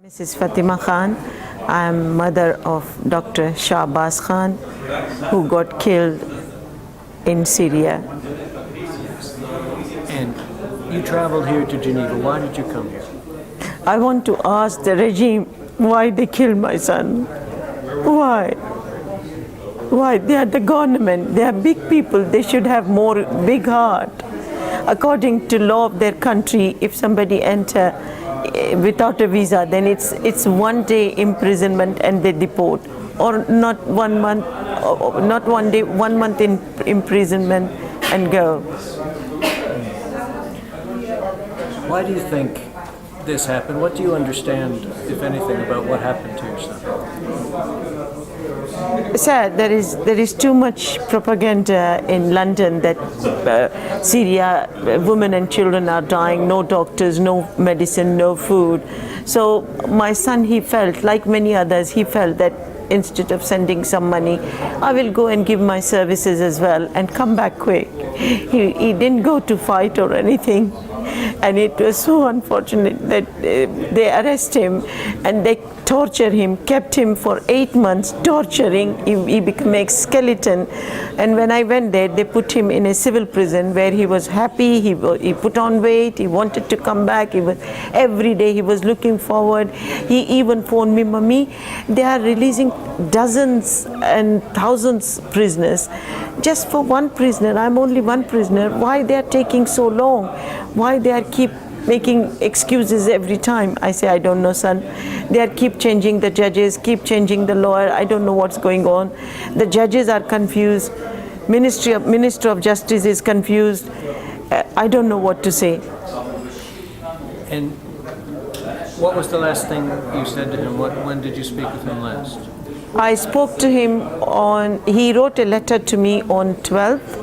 Mrs. Fatimah Khan. I am mother of Dr. Abbas Khan, who got killed in Syria. And you traveled here to Geneva. Why did you come here? I want to ask the regime why they killed my son. Why? Why? They are the government. They are big people. They should have more big heart. According to law of their country, if somebody enter without a visa, then it's 1 day imprisonment and they deport, or not 1 month, not 1 day, 1 month in imprisonment and go. Why do you think this happened? What do you understand, if anything, about what happened to your son? Sad. There is too much propaganda in London that Syria, women and children are dying, no doctors, no medicine, no food. So my son, he felt, like many others, he felt that instead of sending some money, I will go and give my services as well and come back quick. He didn't go to fight or anything. And it was so unfortunate that they arrest him and they torture him, kept him for 8 months, torturing. He became a skeleton. And when I went there, they put him in a civil prison where he was happy, he put on weight, he wanted to come back. Every day he was looking forward. He even phoned me, "Mummy, they are releasing dozens and thousands prisoners. Just for one prisoner, I'm only one prisoner. Why they are taking so long? Why they are keep making excuses every time?" I say, "I don't know, son. They are keep changing the judges, keep changing the lawyer. I don't know what's going on. The judges are confused. Minister of Justice is confused. I don't know what to say." And what was the last thing you said to him? When did you speak with him last? I spoke to him he wrote a letter to me on 12th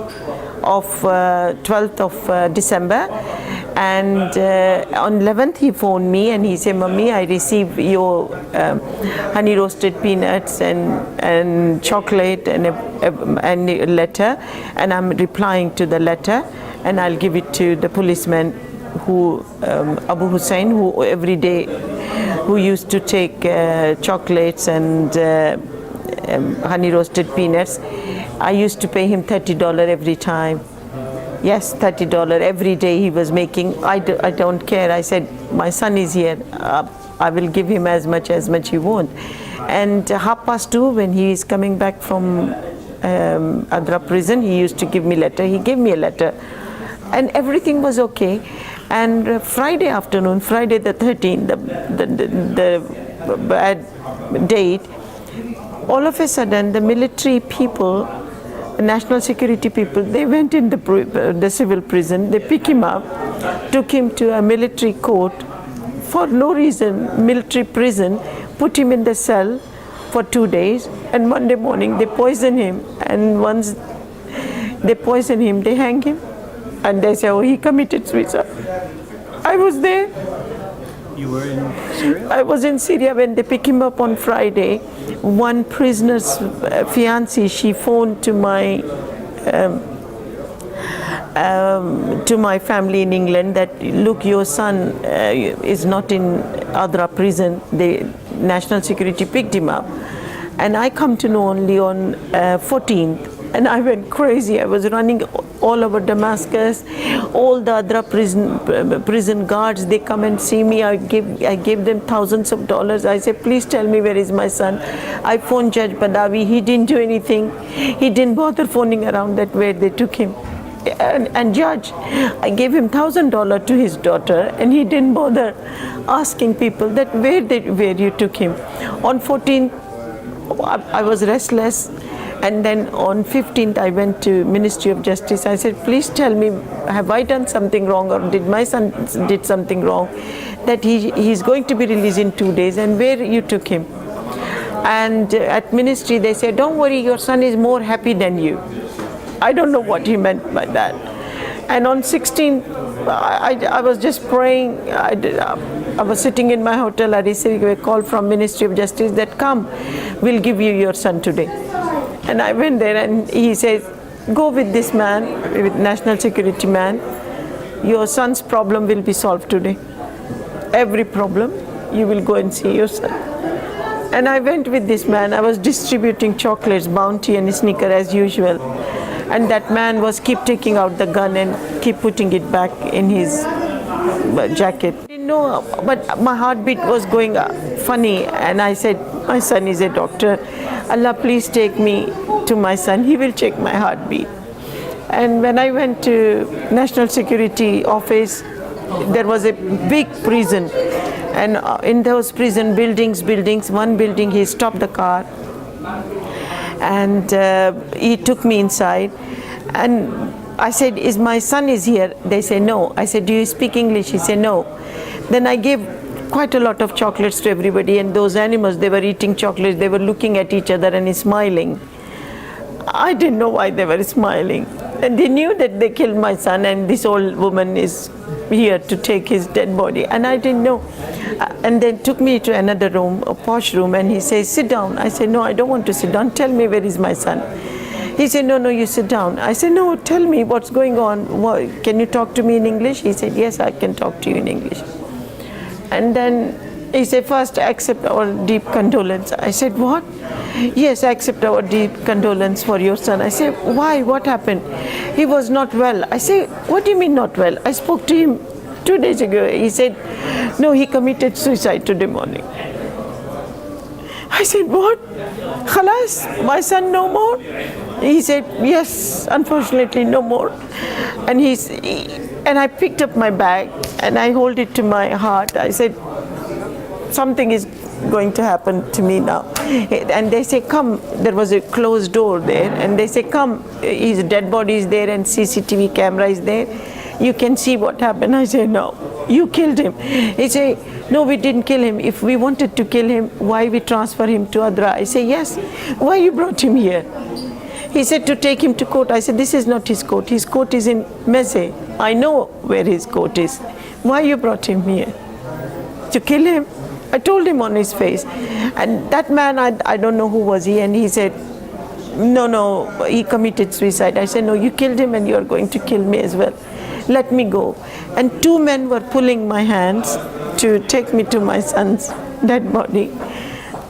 of December, and on 11th he phoned me and he said, "Mummy, I received your honey roasted peanuts and chocolate and a letter, and I'm replying to the letter, and I'll give it to the policeman who Abu Hussein, who every day who used to take chocolates and honey roasted peanuts. I used to pay him $30 every time. Yes, $30 every day he was making. I don't care. I said, my son is here. I will give him as much he wants. And 2:30, when he is coming back from Adra prison, he used to give me letter. He gave me a letter, and everything was okay. And Friday afternoon, Friday the 13th, the bad date, all of a sudden the military people, national security people, they went in the civil prison. They pick him up, took him to a military court for no reason, military prison, put him in the cell for 2 days, and Monday morning they poison him, and once they poison him, they hang him, and they say, "Oh, he committed suicide." I was there. You were in Syria? I was in Syria when they pick him up on Friday. One prisoner's fiancée, she phoned to my family in England that, "Look, your son is not in Adra prison." The national security picked him up, and I come to know only on 14th. And I went crazy. I was running all over Damascus. All the other prison guards, they come and see me. I gave them thousands of dollars. I said, "Please tell me where is my son." I phoned Judge Badawi. He didn't do anything. He didn't bother phoning around that where they took him. And Judge, I gave him $1,000 to his daughter, and he didn't bother asking people that where you took him. On 14th, I was restless. And then on 15th, I went to Ministry of Justice. I said, "Please tell me, have I done something wrong, or did my son did something wrong, that he's going to be released in 2 days, and where you took him?" And at ministry, they said, "Don't worry, your son is more happy than you." I don't know what he meant by that. And on 16th, I was just praying. I was sitting in my hotel. I received a call from Ministry of Justice that, "Come, we'll give you your son today." And I went there, and he says, "Go with this man, with national security man. Your son's problem will be solved today. Every problem you will go and see your son. And I went with this man. I was distributing chocolates, Bounty and Snicker as usual. And that man was keep taking out the gun and keep putting it back in his jacket. I didn't know, but my heartbeat was going funny. And I said, my son is a doctor. Allah, please take me to my son. He will check my heartbeat. And when I went to National Security Office, there was a big prison. And in those prison buildings, one building, he stopped the car and he took me inside. And I said, is my son is here? They say, no. I said, do you speak English? He said, no. Then I gave quite a lot of chocolates to everybody, and those animals, they were eating chocolates, they were looking at each other and smiling. I didn't know why they were smiling. And they knew that they killed my son, and this old woman is here to take his dead body, and I didn't know. And then took me to another room, a posh room, and he says, sit down. I said, no, I don't want to sit down. Tell me, where is my son? He said, no, you sit down. I said, no, tell me what's going on. Can you talk to me in English? He said, yes, I can talk to you in English. And then he said, first accept our deep condolence. I said, what? Yes, accept our deep condolence for your son. I said, why? What happened? He was not well. I said, what do you mean not well? I spoke to him 2 days ago. He said, no, he committed suicide today morning. I said, what? Khalas, my son no more? He said, yes, unfortunately no more. And and I picked up my bag and I hold it to my heart. I said, something is going to happen to me now. And they say, come. There was a closed door there, and they say, come, his dead body is there and CCTV camera is there. You can see what happened. I say, no, you killed him. He say, no, we didn't kill him. If we wanted to kill him, why we transfer him to Adra? I say, yes. Why you brought him here? He said to take him to court. I said, this is not his court. His court is in Meze. I know where his court is. Why you brought him here? To kill him? I told him on his face. And that man, I don't know who was he, and he said, no, he committed suicide. I said, no, you killed him and you are going to kill me as well. Let me go. And 2 men were pulling my hands to take me to my son's dead body.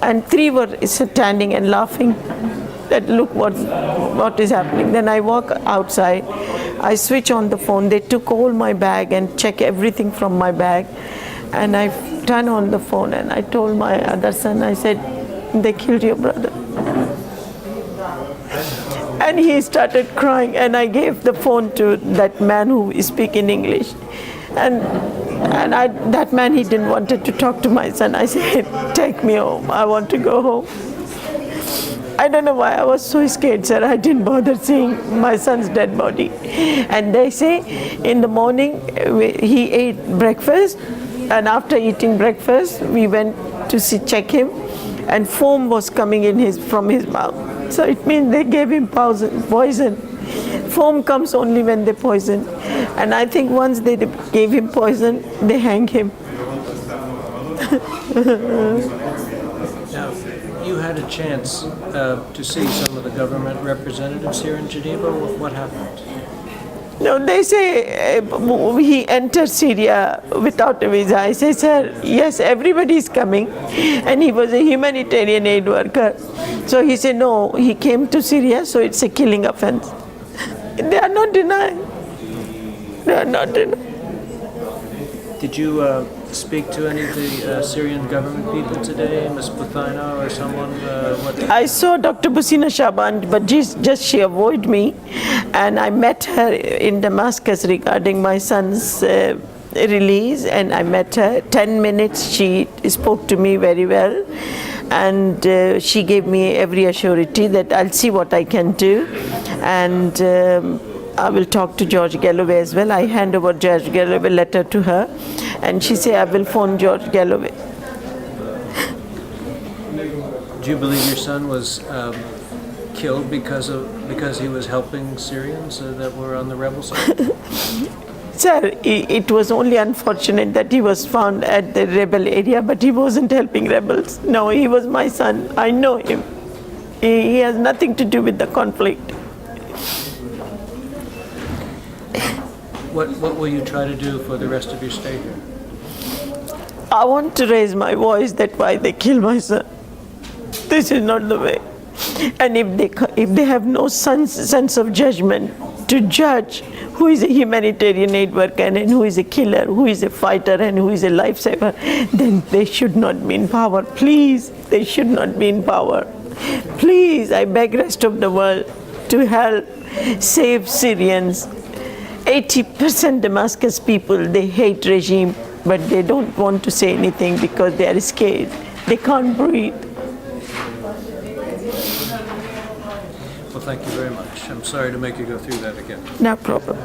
And 3 were standing and laughing that look what is happening. Then I walk outside, I switch on the phone. They took all my bag and check everything from my bag. And I turned on the phone and I told my other son, I said, they killed your brother. And he started crying, and I gave the phone to that man who speaks in English. And that man, he didn't want to talk to my son. I said, take me home, I want to go home. I don't know why I was so scared, sir. I didn't bother seeing my son's dead body. And they say in the morning, he ate breakfast, and after eating breakfast, we went to check him, and foam was coming from his mouth. So it means they gave him poison. Foam comes only when they poison. And I think once they gave him poison, they hang him. Now, you had a chance to see some of the government representatives here in Geneva. What happened? No, they say he entered Syria without a visa. I say, sir, yes, everybody is coming. And he was a humanitarian aid worker. So he said, no, he came to Syria, so it's a killing offense. They are not denying. They are not denying. Did you speak to any of the Syrian government people today, Ms. Buthina or someone? I saw Dr. Busina Shaban, but just she avoided me. And I met her in Damascus regarding my son's release, and I met her. 10 minutes, she spoke to me very well. And she gave me every assurity that I'll see what I can do. And I will talk to George Galloway as well. I hand over George Galloway letter to her, and she said, I will phone George Galloway. Do you believe your son was killed because he was helping Syrians that were on the rebel side? Sir, it was only unfortunate that he was found at the rebel area, but he wasn't helping rebels. No, he was my son. I know him. He has nothing to do with the conflict. What will you try to do for the rest of your stay here? I want to raise my voice that why they kill my son. This is not the way. And if they have no sense of judgment to judge who is a humanitarian aid worker and who is a killer, who is a fighter and who is a lifesaver, then they should not be in power. Please, they should not be in power. Please, I beg rest of the world to help save Syrians. 80% Damascus people, they hate regime, but they don't want to say anything because they are scared. They can't breathe. Well, thank you very much. I'm sorry to make you go through that again. No problem.